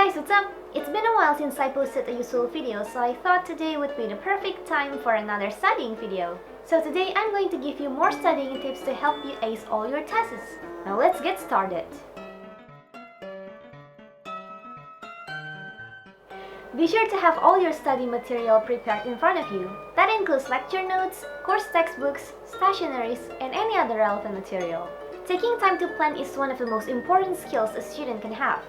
guys, what's up? It's been a while since I posted a useful video, so I thought today would be the perfect time for another studying video. So today I'm going to give you more studying tips to help you ace all your tests. Now let's get started. Be sure to have all your study material prepared in front of you. That includes lecture notes, course textbooks, stationeries, and any other relevant material. Taking time to plan is one of the most important skills a student can have.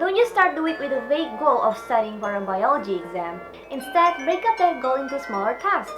Don't just start the week with a vague goal of studying for a biology exam. Instead, break up that goal into smaller tasks.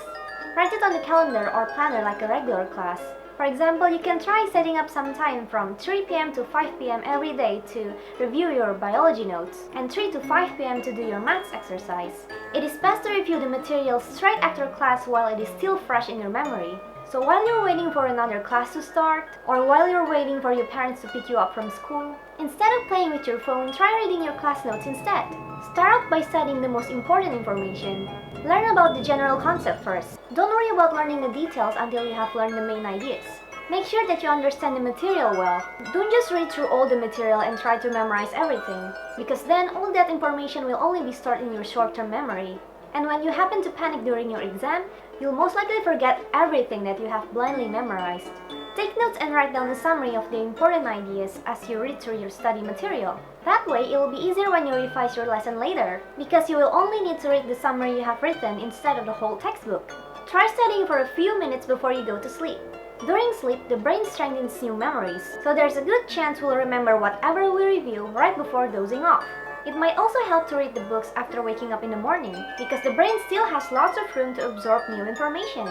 Write it on the calendar or planner like a regular class. For example, you can try setting up some time from 3 p.m. to 5 p.m. every day to review your biology notes, and 3 to 5 p.m. to do your maths exercise. It is best to review the material straight after class while it is still fresh in your memory. So while you're waiting for another class to start, or while you're waiting for your parents to pick you up from school, instead of playing with your phone, try reading your class notes instead. Start out by studying the most important information. Learn about the general concept first. Don't worry about learning the details until you have learned the main ideas. Make sure that you understand the material well. Don't just read through all the material and try to memorize everything, because then all that information will only be stored in your short-term memory. And when you happen to panic during your exam, you'll most likely forget everything that you have blindly memorized. Take notes and write down a summary of the important ideas as you read through your study material. That way, it will be easier when you revise your lesson later, because you will only need to read the summary you have written instead of the whole textbook. Try studying for a few minutes before you go to sleep. During sleep, the brain strengthens new memories, so there's a good chance we'll remember whatever we review right before dozing off. It might also help to read the books after waking up in the morning, because the brain still has lots of room to absorb new information.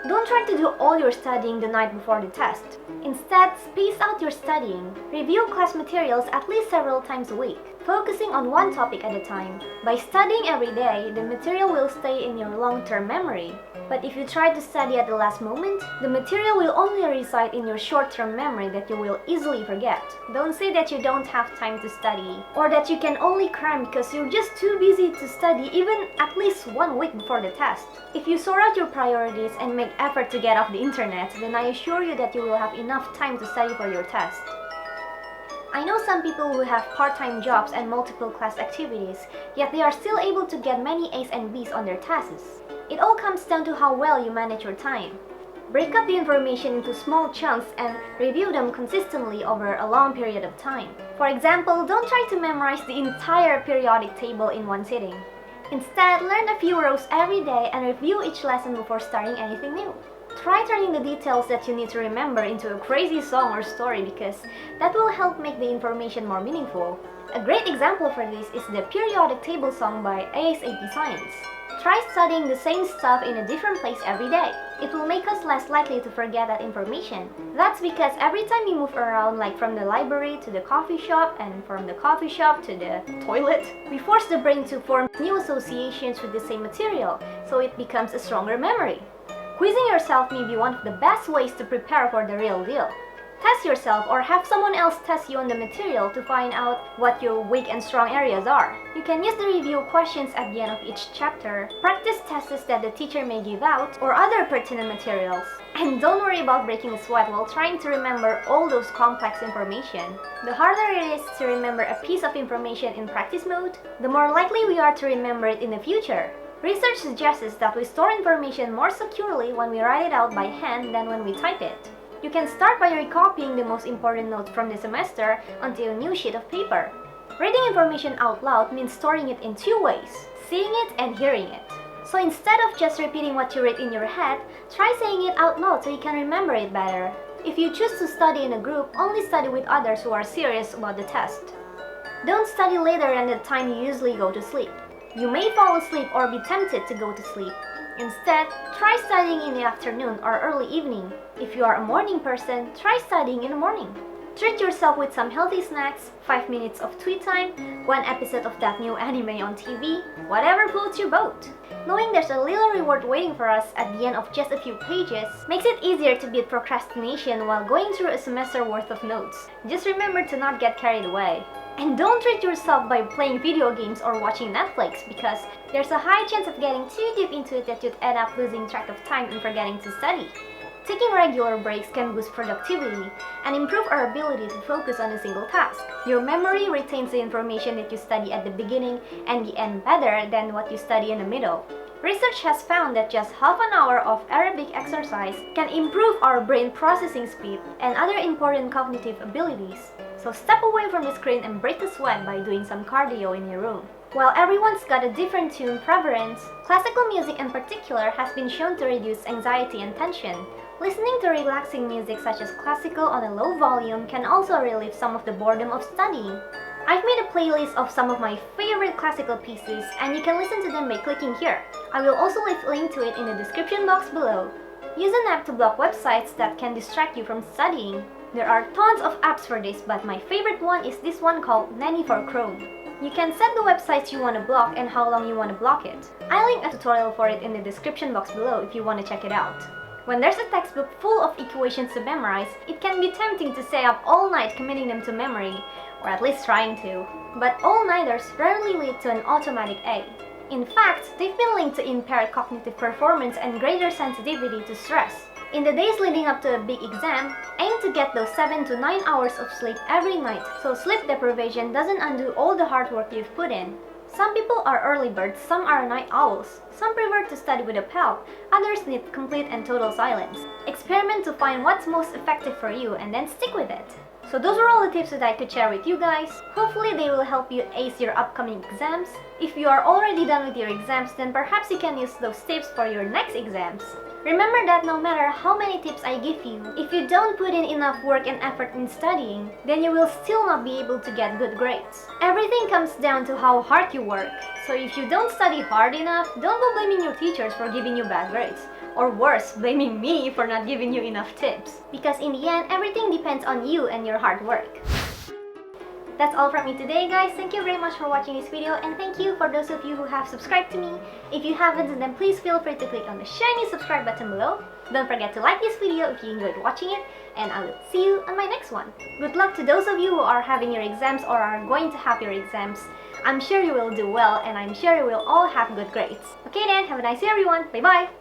Don't try to do all your studying the night before the test. Instead, space out your studying. Review class materials at least several times a week, focusing on one topic at a time. By studying every day, the material will stay in your long-term memory. But if you try to study at the last moment, the material will only reside in your short-term memory that you will easily forget. Don't say that you don't have time to study, or that you can only cram because you're just too busy to study even at least 1 week before the test. If you sort out your priorities and make effort to get off the internet, then I assure you that you will have enough time to study for your test. I know some people who have part-time jobs and multiple class activities, yet they are still able to get many A's and B's on their tests. It all comes down to how well you manage your time. Break up the information into small chunks and review them consistently over a long period of time. For example, don't try to memorize the entire periodic table in one sitting. Instead, learn a few rows every day and review each lesson before starting anything new. Try turning the details that you need to remember into a crazy song or story, because that will help make the information more meaningful. A great example for this is the periodic table song by ASAP Science. Try studying the same stuff in a different place every day. It will make us less likely to forget that information. That's because every time we move around, like from the library to the coffee shop and from the coffee shop to the toilet, we force the brain to form new associations with the same material, so it becomes a stronger memory. Quizzing yourself may be one of the best ways to prepare for the real deal. Test yourself or have someone else test you on the material to find out what your weak and strong areas are. You can use the review questions at the end of each chapter, practice tests that the teacher may give out, or other pertinent materials. And don't worry about breaking a sweat while trying to remember all those complex information. The harder it is to remember a piece of information in practice mode, the more likely we are to remember it in the future. Research suggests that we store information more securely when we write it out by hand than when we type it. You can start by recopying the most important notes from the semester onto a new sheet of paper. Reading information out loud means storing it in two ways: seeing it and hearing it. So instead of just repeating what you read in your head, try saying it out loud so you can remember it better. If you choose to study in a group, only study with others who are serious about the test. Don't study later than the time you usually go to sleep. You may fall asleep or be tempted to go to sleep. Instead, try studying in the afternoon or early evening. If you are a morning person, try studying in the morning. Treat yourself with some healthy snacks, 5 minutes of tweet time, 1 episode of that new anime on TV, whatever floats your boat. Knowing there's a little reward waiting for us at the end of just a few pages makes it easier to beat procrastination while going through a semester worth of notes. Just remember to not get carried away. And don't treat yourself by playing video games or watching Netflix, because there's a high chance of getting too deep into it that you'd end up losing track of time and forgetting to study. Taking regular breaks can boost productivity and improve our ability to focus on a single task. Your memory retains the information that you study at the beginning and the end better than what you study in the middle. Research has found that just half an hour of aerobic exercise can improve our brain processing speed and other important cognitive abilities. So step away from the screen and break the sweat by doing some cardio in your room. While everyone's got a different tune preference, classical music in particular has been shown to reduce anxiety and tension. Listening to relaxing music such as classical on a low volume can also relieve some of the boredom of studying. I've made a playlist of some of my favorite classical pieces and you can listen to them by clicking here. I will also leave a link to it in the description box below. Use an app to block websites that can distract you from studying. There are tons of apps for this, but my favorite one is this one called Nanny for Chrome. You can set the websites you want to block and how long you want to block it. I link a tutorial for it in the description box below if you want to check it out. When there's a textbook full of equations to memorize, it can be tempting to stay up all night committing them to memory, or at least trying to. But all-nighters rarely lead to an automatic A. In fact, they've been linked to impaired cognitive performance and greater sensitivity to stress. In the days leading up to a big exam, aim to get those 7 to 9 hours of sleep every night so sleep deprivation doesn't undo all the hard work you've put in. Some people are early birds, some are night owls. Some prefer to study with a pal, others need complete and total silence. Experiment to find what's most effective for you and then stick with it. So those are all the tips that I could share with you guys. Hopefully they will help you ace your upcoming exams. If you are already done with your exams, then perhaps you can use those tips for your next exams. Remember that no matter how many tips I give you, if you don't put in enough work and effort in studying, then you will still not be able to get good grades. Everything comes down to how hard you work. So if you don't study hard enough, don't go blaming your teachers for giving you bad grades. Or worse, blaming me for not giving you enough tips. Because in the end, everything depends on you and your hard work. That's all from me today, guys. Thank you very much for watching this video, and thank you for those of you who have subscribed to me. If you haven't, then please feel free to click on the shiny subscribe button below. Don't forget to like this video if you enjoyed watching it, and I will see you on my next one. Good luck to those of you who are having your exams or are going to have your exams. I'm sure you will do well, and I'm sure you will all have good grades. Okay then, have a nice day everyone. Bye bye!